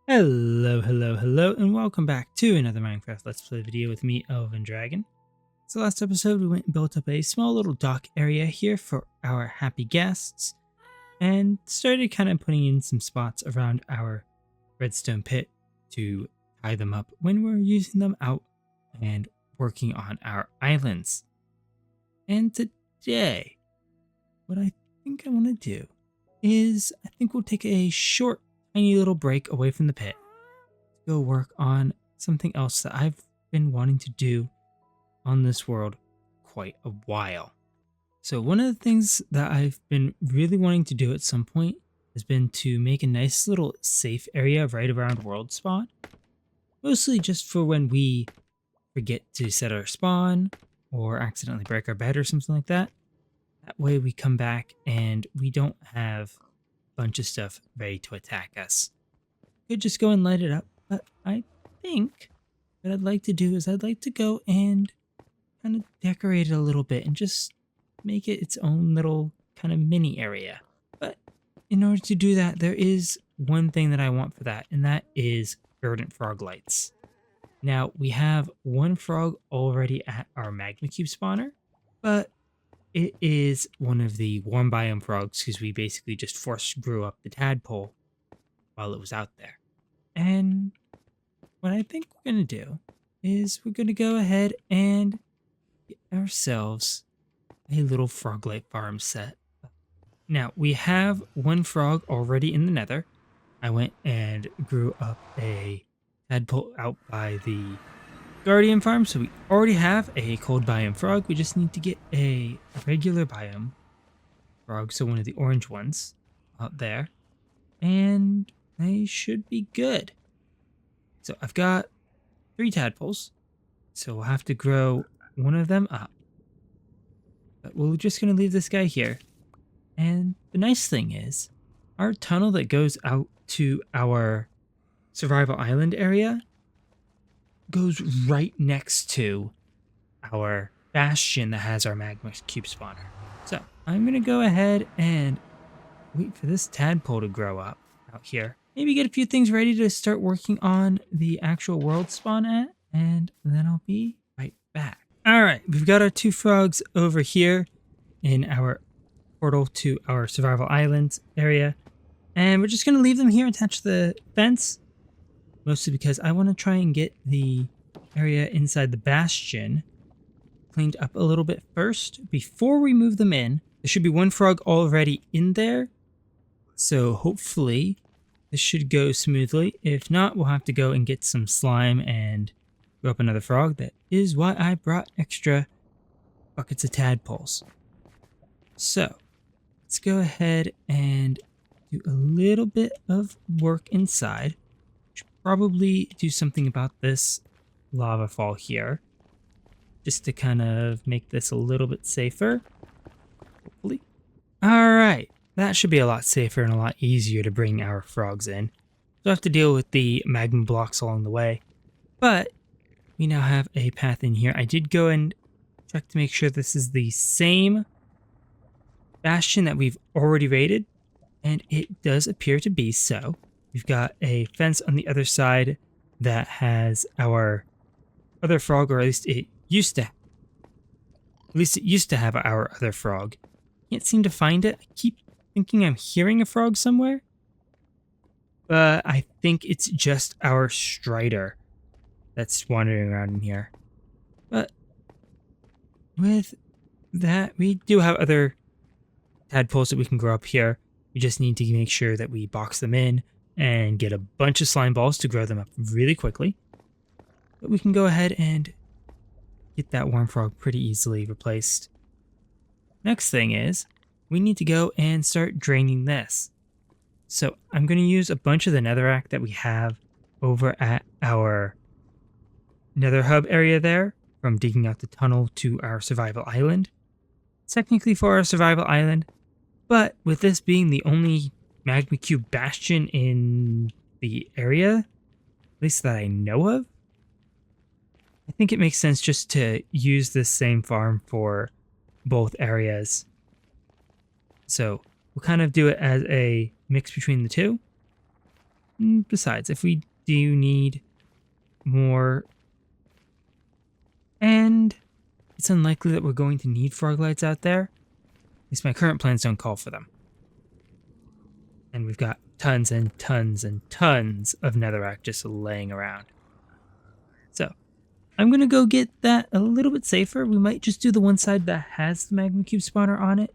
Hello, and welcome back to another Minecraft Let's Play video with me, Elven Dragon. So last episode, we went and built up a small little dock area here for our happy guests, and started kind of putting in some spots around our redstone pit to tie them up when we're using them out and working on our islands. And today, what I think I want to do is, I think we'll take a short, tiny little break away from the pit to go work on something else that I've been wanting to do on this world quite a while. So one of the things that I've been really wanting to do at some point has been to make a nice little safe area right around world spawn. Mostly just for when we forget to set our spawn or accidentally break our bed or something like that. That way we come back and we don't have a bunch of stuff ready to attack us. Could just go and light it up, but I think what I'd like to do is I'd like to go and kind of decorate it a little bit and just make it its own little kind of mini area. But in order to do that, there is one thing that I want for that, and that is verdant froglights. Now, we have one frog already at our magma cube spawner, but it is one of the warm biome frogs because we basically just force grew up the tadpole while it was out there. And what I think we're going to do is we're going to go ahead and get ourselves a little froglight farm set. Now, we have one frog already in the nether. I went and grew up a tadpole out by the guardian farm, so we already have a cold biome frog. We just need to get a regular biome frog, so one of the orange ones out there, and they should be good. So I've got 3 tadpoles, so we'll have to grow one of them up. But we're just going to leave this guy here. And the nice thing is, our tunnel that goes out to our survival island area goes right next to our bastion that has our magma cube spawner. So I'm going to go ahead and wait for this tadpole to grow up out here. Maybe get a few things ready to start working on the actual world spawn at, and then I'll be right back. All right, we've got our 2 frogs over here in our portal to our survival island area, and we're just going to leave them here attached to the fence, mostly because I want to try and get the area inside the bastion cleaned up a little bit first before we move them in. There should be 1 frog already in there, so hopefully this should go smoothly. If not, we'll have to go and get some slime and grow up another frog. That is why I brought extra buckets of tadpoles. So let's go ahead and do a little bit of work inside. Should probably do something about this lava fall here, just to kind of make this a little bit safer, hopefully. All right. That should be a lot safer and a lot easier to bring our frogs in. Don't have to deal with the magma blocks along the way. But we now have a path in here. I did go and check to make sure this is the same bastion that we've already raided, and it does appear to be so. We've got a fence on the other side that has our other frog, or at least it used to have our other frog. Can't seem to find it. I keep thinking I'm hearing a frog somewhere, but I think it's just our strider that's wandering around in here. But with that, we do have other tadpoles that we can grow up here. We just need to make sure that we box them in and get a bunch of slime balls to grow them up really quickly. But we can go ahead and get that worm frog pretty easily replaced. Next thing is, we need to go and start draining this. So I'm going to use a bunch of the netherrack that we have over at our nether hub area there, from digging out the tunnel to our survival island. Technically for our survival island, but with this being the only magma cube bastion in the area, at least that I know of, I think it makes sense just to use this same farm for both areas. So we'll kind of do it as a mix between the two. Besides, if we do need more, and it's unlikely that we're going to need froglights out there, at least my current plans don't call for them. And we've got tons and tons and tons of netherrack just laying around. So I'm going to go get that a little bit safer. We might just do the one side that has the magma cube spawner on it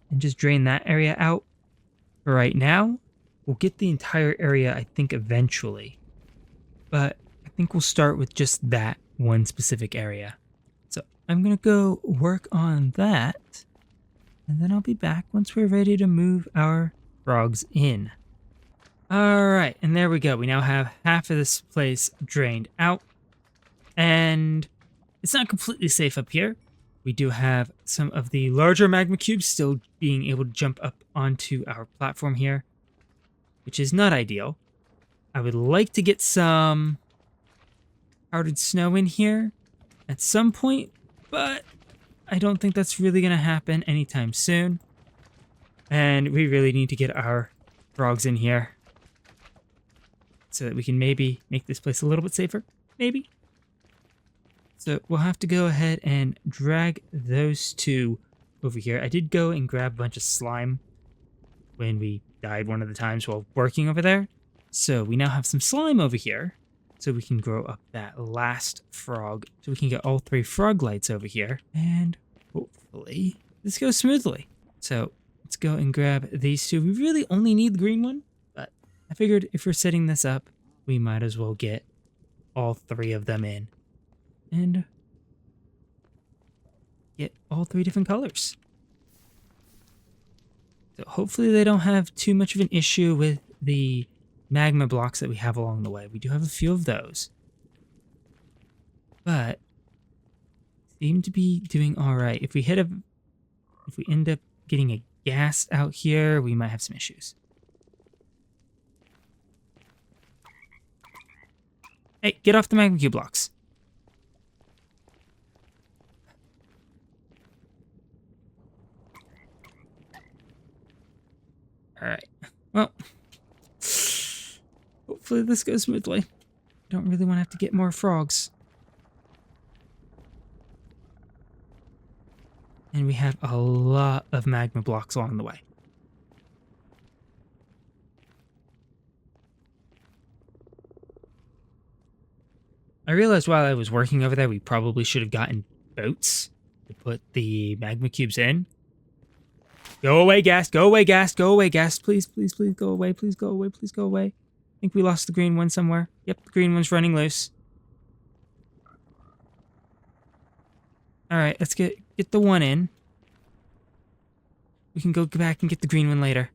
and just drain that area out. For right now, we'll get the entire area, I think, eventually. But I think we'll start with just that one specific area. So I'm going to go work on that. And then I'll be back once we're ready to move our frogs in. Alright, and there we go. We now have half of this place drained out. And it's not completely safe up here. We do have some of the larger magma cubes still being able to jump up onto our platform here, which is not ideal. I would like to get some powdered snow in here at some point, but I don't think that's really going to happen anytime soon. And we really need to get our frogs in here so that we can maybe make this place a little bit safer. Maybe. So we'll have to go ahead and drag those two over here. I did go and grab a bunch of slime when we died one of the times while working over there. So we now have some slime over here so we can grow up that last frog. So we can get all 3 froglights over here. And hopefully this goes smoothly. So let's go and grab these 2. We really only need the green one, but I figured if we're setting this up, we might as well get all 3 of them in. And get all 3 different colors. So hopefully they don't have too much of an issue with the magma blocks that we have along the way. We do have a few of those. But seem to be doing alright. If we end up getting a ghast out here, we might have some issues. Hey, get off the magma cube blocks. Alright, well, hopefully this goes smoothly. Don't really want to have to get more frogs. And we have a lot of magma blocks along the way. I realized while I was working over there, we probably should have gotten boats to put the magma cubes in. Go away, ghast. Go away, ghast. Go away, ghast. Please, please, please go away. Please go away. Please go away. I think we lost the green one somewhere. Yep, the green one's running loose. Alright, let's get the one in. We can go back and get the green one later.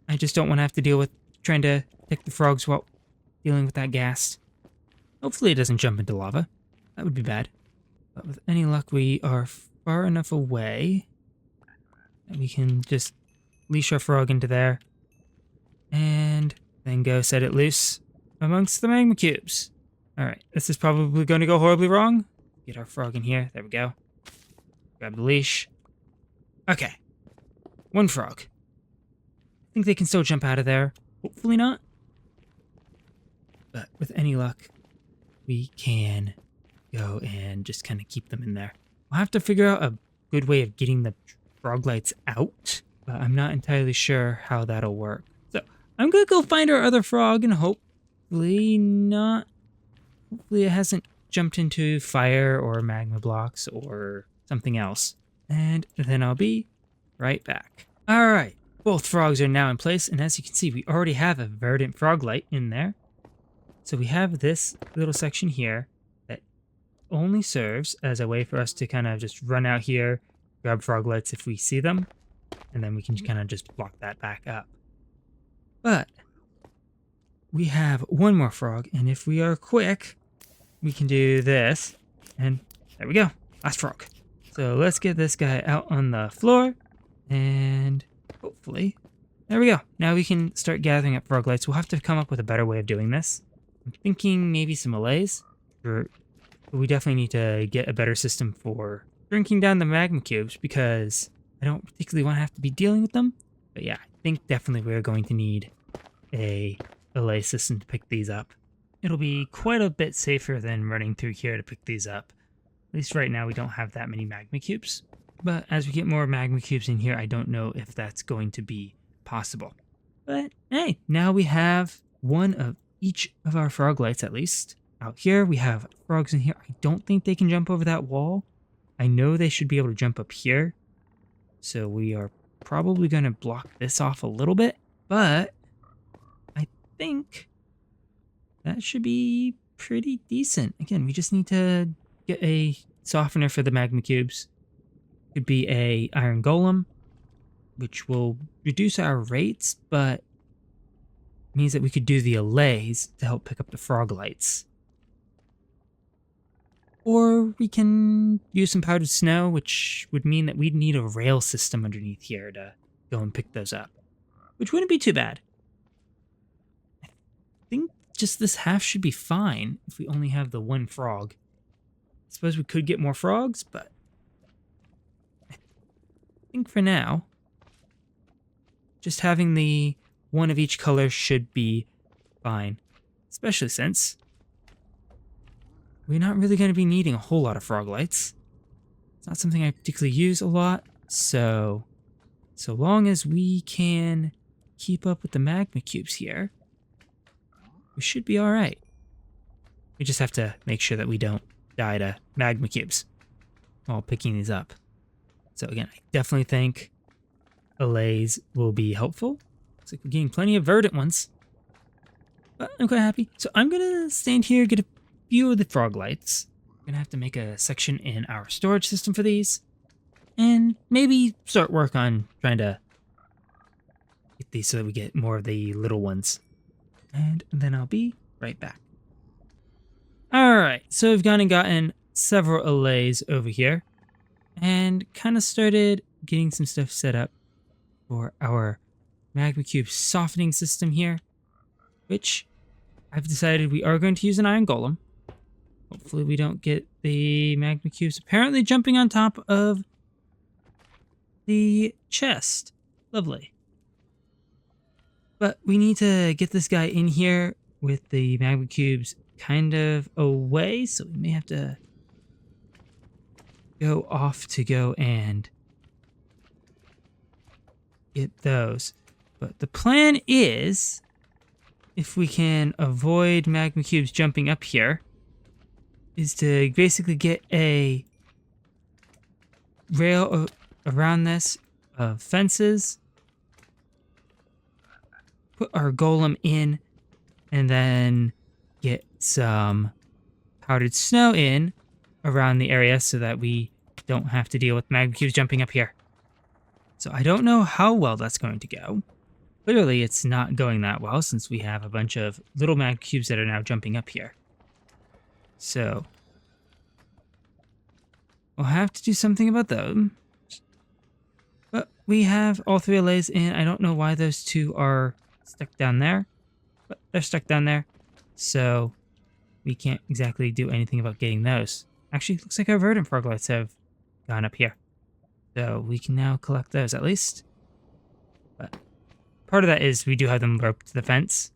I just don't want to have to deal with trying to pick the frogs while dealing with that ghast. Hopefully it doesn't jump into lava. That would be bad. But with any luck, we are far enough away that we can just leash our frog into there and then go set it loose amongst the magma cubes. Alright, this is probably going to go horribly wrong. Get our frog in here. There we go. Grab the leash. Okay. 1 frog. I think they can still jump out of there. Hopefully not. But with any luck, we can go and just kind of keep them in there. We'll have to figure out a good way of getting the froglights out, but I'm not entirely sure how that'll work. So I'm gonna go find our other frog and hopefully it hasn't jumped into fire or magma blocks or something else. And then I'll be right back. All right, both frogs are now in place, and as you can see, we already have a verdant froglight in there. So we have this little section here that only serves as a way for us to kind of just run out here, grab froglights if we see them, and then we can kind of just block that back up. But we have 1 more frog, and if we are quick, we can do this, and there we go, last frog. So let's get this guy out on the floor, and hopefully, there we go. Now we can start gathering up froglights. We'll have to come up with a better way of doing this. I'm thinking maybe some allays, but we definitely need to get a better system for drinking down the magma cubes because I don't particularly want to have to be dealing with them. But yeah, I think definitely we're going to need a allay system to pick these up. It'll be quite a bit safer than running through here to pick these up. At least right now we don't have that many magma cubes. But as we get more magma cubes in here, I don't know if that's going to be possible. But hey, now we have one of each of our froglights at least. Out here we have frogs in here. I don't think they can jump over that wall. I know they should be able to jump up here. So we are probably going to block this off a little bit. But I think that should be pretty decent. Again, we just need to get a softener for the magma cubes. Could be a iron golem, which will reduce our rates, but means that we could do the allays to help pick up the froglights. Or we can use some powdered snow, which would mean that we'd need a rail system underneath here to go and pick those up, which wouldn't be too bad. I think just this half should be fine if we only have the one frog. I suppose we could get more frogs, but I think for now, just having the one of each color should be fine, especially since we're not really going to be needing a whole lot of froglights. It's not something I particularly use a lot, so long as we can keep up with the magma cubes here, we should be all right. We just have to make sure that we don't die to magma cubes while picking these up. So again, I definitely think allays will be helpful. Looks like we're getting plenty of verdant ones, but I'm quite happy. So I'm gonna stand here, get a few of the froglights. We're gonna have to make a section in our storage system for these, and maybe start work on trying to get these so that we get more of the little ones. And then I'll be right back. Alright, so we've gone and gotten several allays over here, and kind of started getting some stuff set up for our magma cube softening system here, which I've decided we are going to use an iron golem. Hopefully we don't get the magma cubes apparently jumping on top of the chest. Lovely. But we need to get this guy in here with the magma cubes kind of away, so we may have to go off to go and get those. But the plan is, if we can avoid magma cubes jumping up here, is to basically get a rail around this of fences, put our golem in, and then get some powdered snow in around the area so that we don't have to deal with magma cubes jumping up here. So I don't know how well that's going to go. Clearly it's not going that well since we have a bunch of little magma cubes that are now jumping up here. So we'll have to do something about them. But we have all three allays in. I don't know why those two are stuck down there, but they're stuck down there. So we can't exactly do anything about getting those. Actually, looks like our verdant froglights have gone up here. So we can now collect those at least. But part of that is we do have them roped to the fence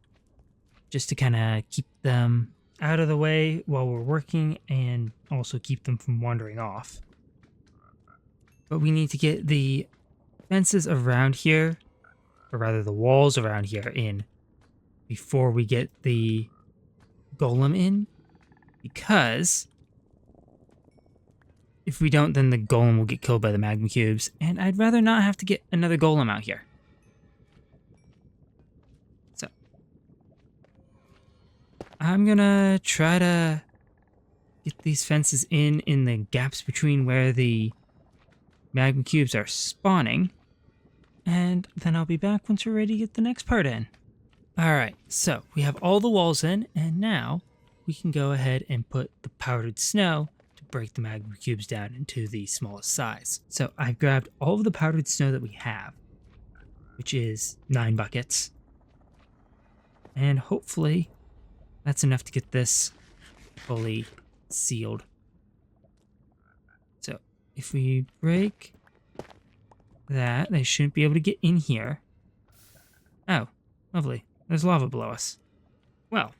just to kind of keep them out of the way while we're working and also keep them from wandering off. But we need to get the fences around here, or rather the walls around here in before we get the golem in, because if we don't, then the golem will get killed by the magma cubes, and I'd rather not have to get another golem out here. So I'm gonna try to get these fences in the gaps between where the magma cubes are spawning, and then I'll be back once we're ready to get the next part in. Alright, so we have all the walls in, and now we can go ahead and put the powdered snow to break the magma cubes down into the smallest size. So I've grabbed all of the powdered snow that we have, which is 9 buckets, and hopefully that's enough to get this fully sealed. So if we break that, they shouldn't be able to get in here. Oh, lovely. There's lava below us. Well,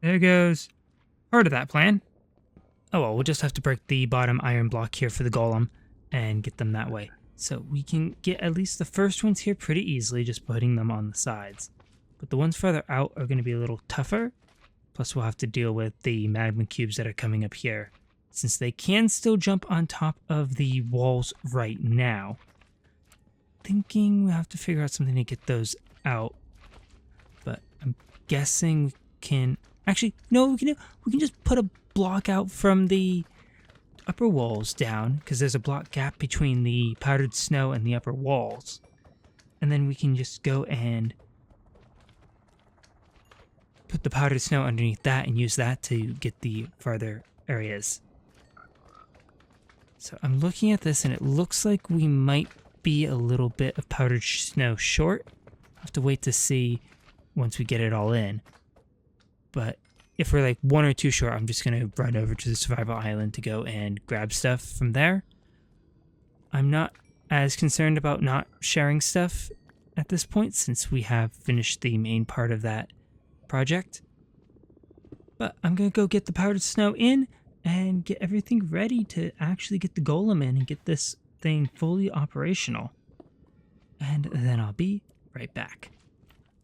there goes part of that plan. Oh well, we'll just have to break the bottom iron block here for the golem and get them that way. So we can get at least the first ones here pretty easily, just putting them on the sides. But the ones further out are going to be a little tougher. Plus we'll have to deal with the magma cubes that are coming up here, since they can still jump on top of the walls right now. Thinking we'll have to figure out something to get those out. But I'm guessing we can... Actually, no, we can just put a block out from the upper walls down, because there's a block gap between the powdered snow and the upper walls. And then we can just go and put the powdered snow underneath that and use that to get the farther areas. So I'm looking at this and it looks like we might be a little bit of powdered snow short. I'll have to wait to see once we get it all in. But if we're like 1 or 2 short, I'm just going to run over to the survival island to go and grab stuff from there. I'm not as concerned about not sharing stuff at this point, since we have finished the main part of that project. But I'm going to go get the powdered snow in and get everything ready to actually get the golem in and get this thing fully operational. And then I'll be right back.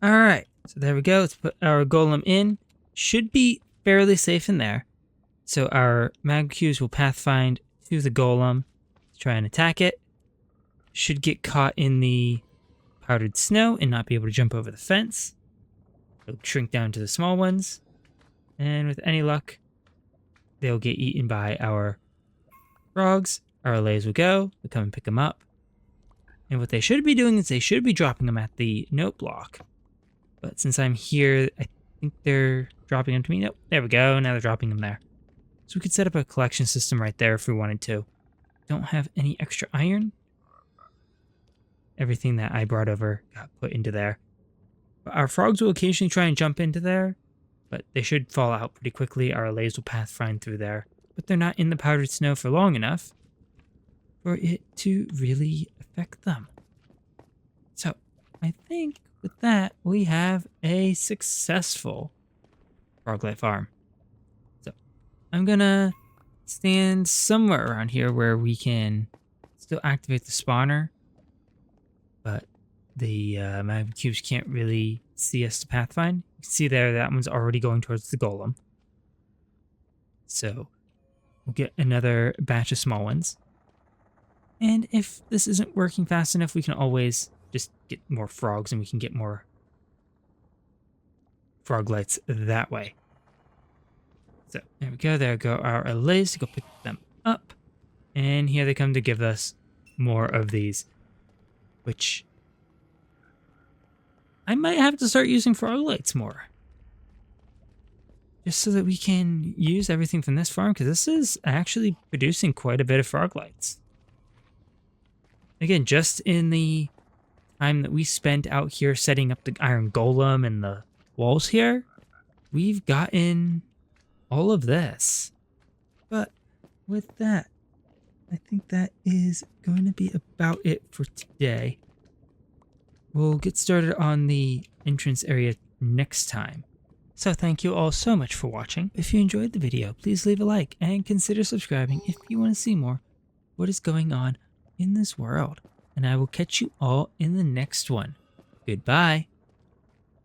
Alright, so there we go. Let's put our golem in. Should be fairly safe in there. So our mag cubes will pathfind to the golem to try and attack it. Should get caught in the powdered snow and not be able to jump over the fence. They'll shrink down to the small ones. And with any luck, they'll get eaten by our frogs. Our allays will go. We'll come and pick them up. And what they should be doing is they should be dropping them at the note block. But since I'm here, I think they're dropping them to me. Nope, there we go. Now they're dropping them there. So we could set up a collection system right there if we wanted to. Don't have any extra iron. Everything that I brought over got put into there. But our frogs will occasionally try and jump into there, but they should fall out pretty quickly. Our allays will pathfind through there. But they're not in the powdered snow for long enough for it to really affect them. So I think with that, we have a successful Froglight farm. So I'm gonna stand somewhere around here where we can still activate the spawner, but the magma cubes can't really see us to pathfind. You can see there, that one's already going towards the golem. So we'll get another batch of small ones. And if this isn't working fast enough, we can always just get more frogs and we can get more froglights that way. So there we go. There go our allays to go pick them up. And here they come to give us more of these, which I might have to start using froglights more. Just so that we can use everything from this farm, because this is actually producing quite a bit of froglights. Again, just in the time that we spent out here setting up the iron golem and the walls here, we've gotten all of this. But with that, I think that is going to be about it for today. We'll get started on the entrance area next time. So thank you all so much for watching. If you enjoyed the video, please leave a like and consider subscribing if you want to see more what is going on in this world. And I will catch you all in the next one. Goodbye.